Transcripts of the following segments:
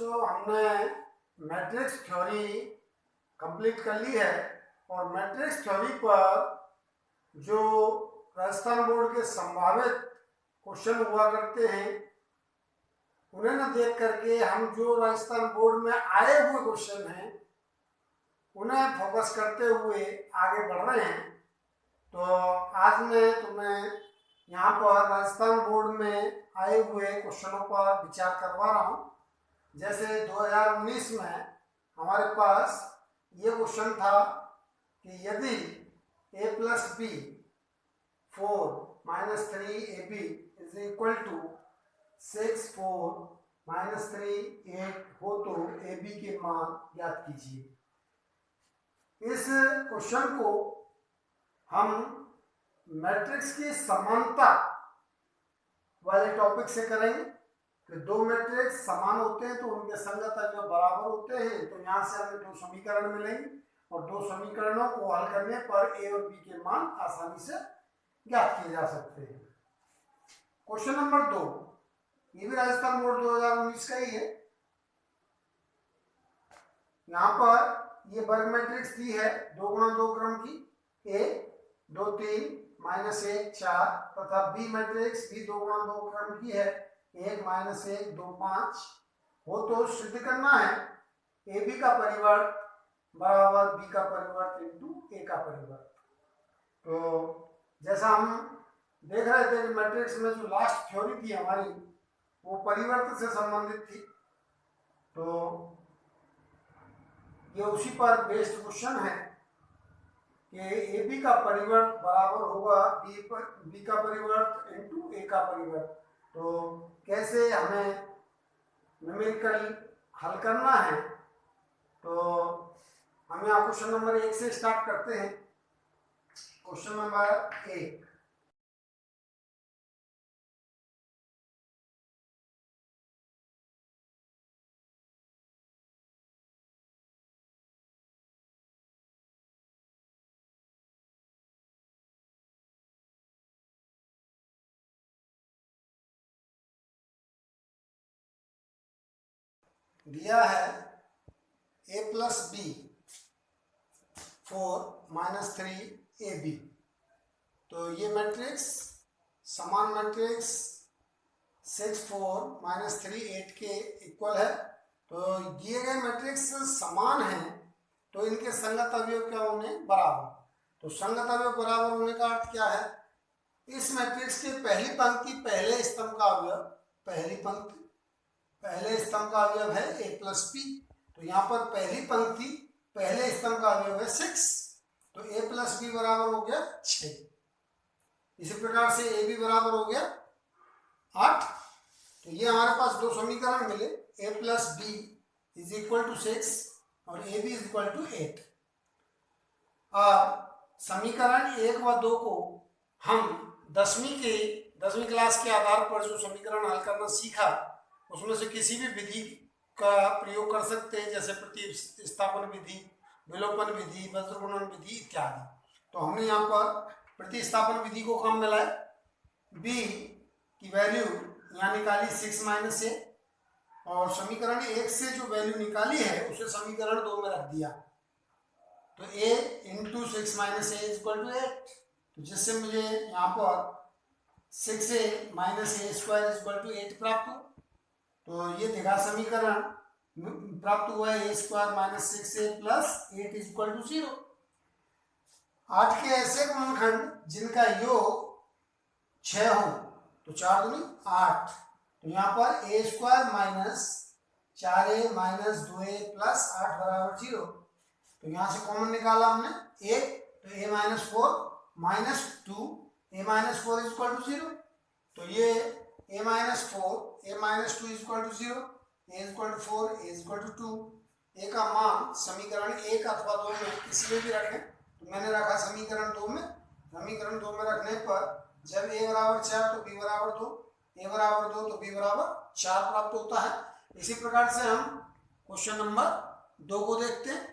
तो हमने matrix theory complete कर ली है और मैट्रिक्स थ्योरी पर जो राजस्थान बोर्ड के संभावित क्वेश्चन हुआ करते हैं उन्हें न देख करके हम जो राजस्थान बोर्ड में आए हुए क्वेश्चन हैं उन्हें फोकस करते हुए आगे बढ़ रहे हैं। तो आज मैं तुम्हें यहाँ पर राजस्थान बोर्ड में आए हुए क्वेश्चनों पर विचार करवा रहा हूँ। जैसे 2019 में हमारे पास ये क्वेश्चन था कि यदि a plus B 4 minus 3ab is equal to 6 4 minus 3 8 हो तो ab के मान ज्ञात कीजिए। इस क्वेश्चन को हम मैट्रिक्स की समानता वाले टॉपिक से करेंगे कि दो मैट्रिक्स समान होते हैं तो उनके संगत अवयव बराबर होते हैं। तो यहाँ से हमें दो समीकरण मिलेंगे और दो समीकरणों को हल करने पर a और b के मान आसानी से ज्ञात किए जा सकते हैं। क्वेश्चन नंबर 2, ये भी राजस्थान बोर्ड 2019 का ही है। यहाँ पर ये वर्ग मैट्रिक्स दी है 2 गुणा 2 क्रम की, a 2 3 माइनस 1 4 तथा बी मैट्रिक्स भी 2 गुणा 2 क्रम की है 1 माइनस 1 2 5 हो तो सिद्ध करना है ए बी का परिवर्त बराबर बी का परिवर्त इंटू ए का परिवर्त। तो जैसा हम देख रहे थे कि मैट्रिक्स में जो लास्ट थ्योरी थी हमारी वो परिवर्त से संबंधित थी, तो ये उसी पर बेस्ड क्वेश्चन है कि ए बी का परिवर्त बराबर होगा बी का परिवर्त इंटू ए का परिवर्त। तो कैसे हमें न्यूमेरिकल हल करना है, तो हम यहाँ क्वेश्चन नंबर 1 से स्टार्ट करते हैं। क्वेश्चन नंबर 1, दिया है a plus B 4 minus 3ab। तो ये मैट्रिक्स समान मैट्रिक्स 6 4 माइनस 3 8 के इक्वल है। तो दिए गए मैट्रिक्स समान हैं तो इनके संगत अवयव क्या होने बराबर। तो संगत अवयव बराबर होने का अर्थ क्या है, इस मैट्रिक्स की पहली पंक्ति पहले स्तंभ का अवयव, पहली पंक्ति पहले स्तंभ का अवयव है a प्लस बी। तो यहाँ पर पहली पंक्ति पहले स्तंभ का अवयव है 6, तो a प्लस बी बराबर हो गया 6। इसी प्रकार से a b बराबर हो गया 8। तो ये हमारे पास दो समीकरण मिले, a plus B is equal to 6 और a b is equal to 8। अब समीकरण 1 व 2 को हम 10वीं क्लास के आधार पर जो समीकरण हल करना सीखा उसमें से किसी भी विधि का प्रयोग कर सकते हैं, जैसे प्रतिस्थापन विधि, विलोपन विधि, वज्रगुणन विधि इत्यादि। तो हमने यहाँ पर प्रतिस्थापन विधि को काम मिलाया, b की वैल्यू यहाँ निकाली 6 माइनस ए और समीकरण 1 से जो वैल्यू निकाली है उसे समीकरण 2 में रख दिया। तो a into 6 minus A is equal to 8, तो जिससे मुझे यहाँ पर 6a minus A square is equal to 8 प्राप्त हो। तो ये देखा समीकरण प्राप्त हुआ है a square minus 6a plus 8 is equal to 0। 8 के ऐसे गुणनखंड जिनका योग 6 हो तो 4 दूनी 8। तो यहाँ पर a square minus 4a minus 2a plus 8 बराबर 0। तो यहाँ से कॉमन निकाला हमने a, तो a minus 4 minus 2 a minus 4 is equal to 0। तो ये a minus 4 a minus 2 is equal to 0, a is equal to 4 a is equal to 2। a का मान समीकरण 1 अथवा 2 में किसी में भी रखें, तो मैंने रखा समीकरण 2 में। समीकरण 2 में रखने पर जब a बराबर 4 तो b बराबर 2, a बराबर 2 तो b बराबर 4 प्राप्त होता है। इसी प्रकार से हम क्वेश्चन नंबर 2 को देखते हैं।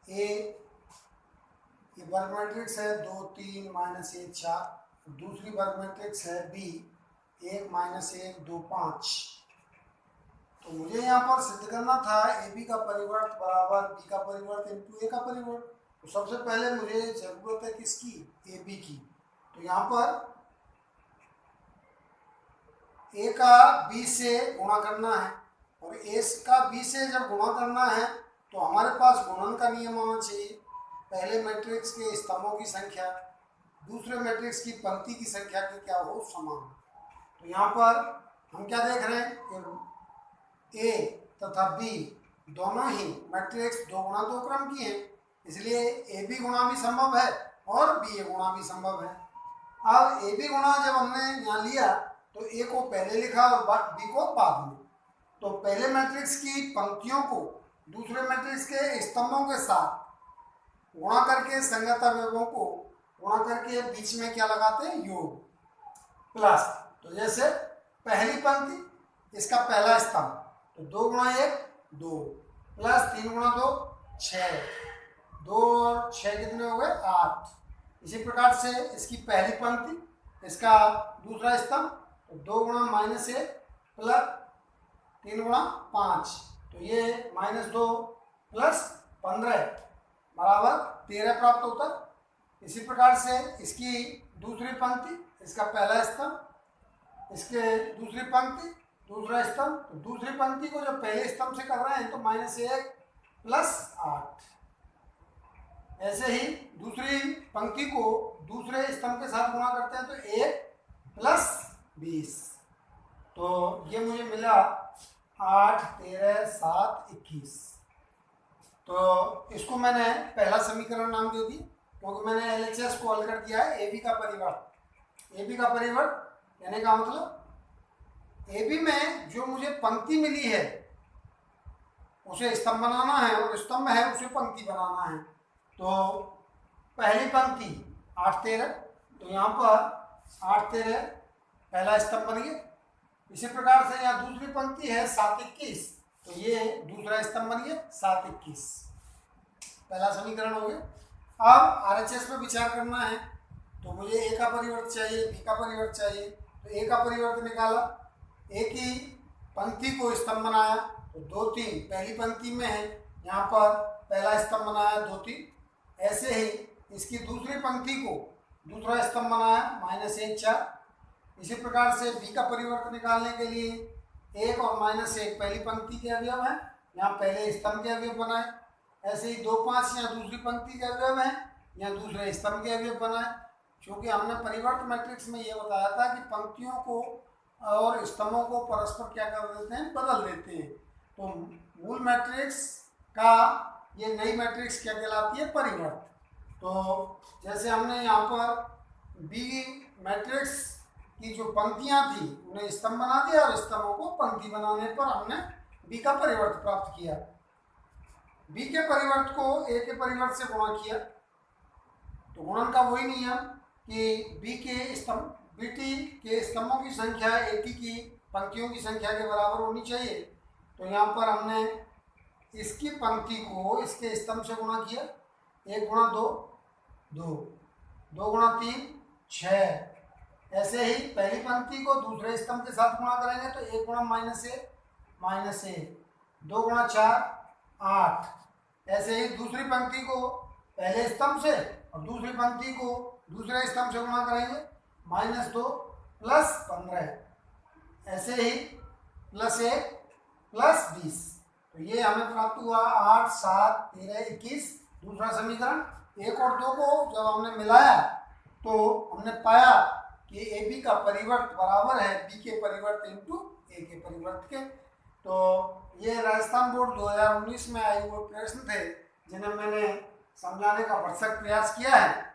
ए ये वर्ग मैट्रिक्स है 2 3 -1 4। दूसरी वर्ग मैट्रिक्स है बी 1 -1 2 5। तो मुझे यहाँ पर सिद्ध करना था ए बी का परिवर्त बराबर बी का परिवर्त इंटू ए का परिवर्त। तो सबसे पहले मुझे जरूरत है किसकी, ए बी की। तो यहाँ पर ए का बी से गुणा करना है, और ए का बी से जब गुणा करना है तो हमारे पास गुणन का नियम होना चाहिए। पहले मैट्रिक्स के स्तंभों की संख्या दूसरे मैट्रिक्स की पंक्ति की संख्या के क्या हो, समान। तो यहाँ पर हम क्या देख रहे हैं कि ए तथा बी दोनों ही मैट्रिक्स 2 गुणा 2 क्रम की हैं, इसलिए ए बी गुणा भी संभव है और बी ए गुणा भी संभव है। अब ए बी गुणा जब हमने यहाँ लिया तो ए को पहले लिखा और बी को बाद में। तो पहले मैट्रिक्स की पंक्तियों को दूसरे मैट्रिक्स के स्तंभों के साथ गुणा करके संगत अवयवों को गुणा करके बीच में क्या लगाते हैं, योग प्लस। तो जैसे पहली पंक्ति इसका पहला स्तंभ, तो 2 गुणा 1 2 प्लस 3 गुणा 2 6, 2 और 6 कितने हो गए 8। इसी प्रकार से इसकी पहली पंक्ति इसका दूसरा स्तंभ, तो 2 गुणा -1 प्लस 3 गुणा 5, तो ये -2 प्लस 15 बराबर 13 प्राप्त होता है। इसी प्रकार से इसकी दूसरी पंक्ति इसका पहला स्तंभ, इसके दूसरी पंक्ति दूसरा स्तंभ, तो दूसरी पंक्ति को जब पहले स्तंभ से कर रहे हैं तो -1 प्लस 8। ऐसे ही दूसरी पंक्ति को दूसरे स्तंभ के साथ गुणा करते हैं तो 1 प्लस 20। तो ये मुझे मिला 8 13 7 21। तो इसको मैंने पहला समीकरण नाम दे दी, क्योंकि मैंने LHS को हल कर दिया है ए बी का परिवर्त। ए बी का परिवर्त कहने का मतलब ए बी में जो मुझे पंक्ति मिली है उसे स्तंभ बनाना है, और स्तंभ है उसे पंक्ति बनाना है। तो पहली पंक्ति 8 13, तो यहाँ पर 8 13 पहला स्तंभ बन गया। इसी प्रकार से यहाँ दूसरी पंक्ति है 7 21, तो ये दूसरा स्तंभ बन गया 7 21, पहला समीकरण हो गया। अब RHS पे विचार करना है, तो मुझे ए का परिवर्त चाहिए, बी का परिवर्त चाहिए। तो ए का परिवर्त निकाला, ए की पंक्ति को स्तंभ बनाया, तो 2 3 पहली पंक्ति में है, यहाँ पर पहला स्तंभ बनाया 2 3। ऐसे ही इसकी दूसरी पंक्ति को दूसरा स्तंभ बनाया -1 4। इसी प्रकार से बी का परिवर्त निकालने के लिए 1 और -1 पहली पंक्ति के अवयव हैं, यहाँ पहले स्तंभ के अवयव बनाए। ऐसे ही 2 5 यहाँ दूसरी पंक्ति के अवयव हैं, यहाँ दूसरे स्तंभ के अवयव बनाए। क्योंकि हमने परिवर्त मैट्रिक्स में ये बताया था कि पंक्तियों को और स्तंभों को परस्पर क्या कर देते हैं, बदल देते हैं। तो मूल मैट्रिक्स का ये नई मैट्रिक्स क्या कहलाती है, परिवर्त। तो जैसे हमने यहाँ पर बी मैट्रिक्स की जो पंक्तियाँ थी उन्हें स्तंभ बना दिया, और स्तंभों को पंक्ति बनाने पर हमने बी का परिवर्त प्राप्त किया। बी के परिवर्त को ए के परिवर्त से गुणा किया, तो गुणन का वही नियम कि बी के स्तंभ बीटी के स्तंभों की संख्या एटी की पंक्तियों की संख्या के बराबर होनी चाहिए। तो यहाँ पर हमने इसकी पंक्ति को इसके स्तंभ से गुणा किया, 1 गुणा 2 2, 2 गुणा 3 6। ऐसे ही पहली पंक्ति को दूसरे स्तंभ के साथ गुणा करेंगे तो 1 गुणा -1 2 गुणा 4 8। ऐसे ही दूसरी पंक्ति को पहले स्तंभ से और दूसरी पंक्ति को दूसरे स्तंभ से गुणा करेंगे -2 प्लस 15। ऐसे ही +1 प्लस 20। तो ये हमें प्राप्त हुआ 8 7 13 21 दूसरा समीकरण। 1 और 2 को जब हमने मिलाया तो हमने पाया कि ए बी का परिवर्त बराबर है बी के परिवर्त इंटू ए के परिवर्त के। तो ये राजस्थान बोर्ड 2019 में आए हुए प्रश्न थे जिन्हें मैंने समझाने का भरसक प्रयास किया है।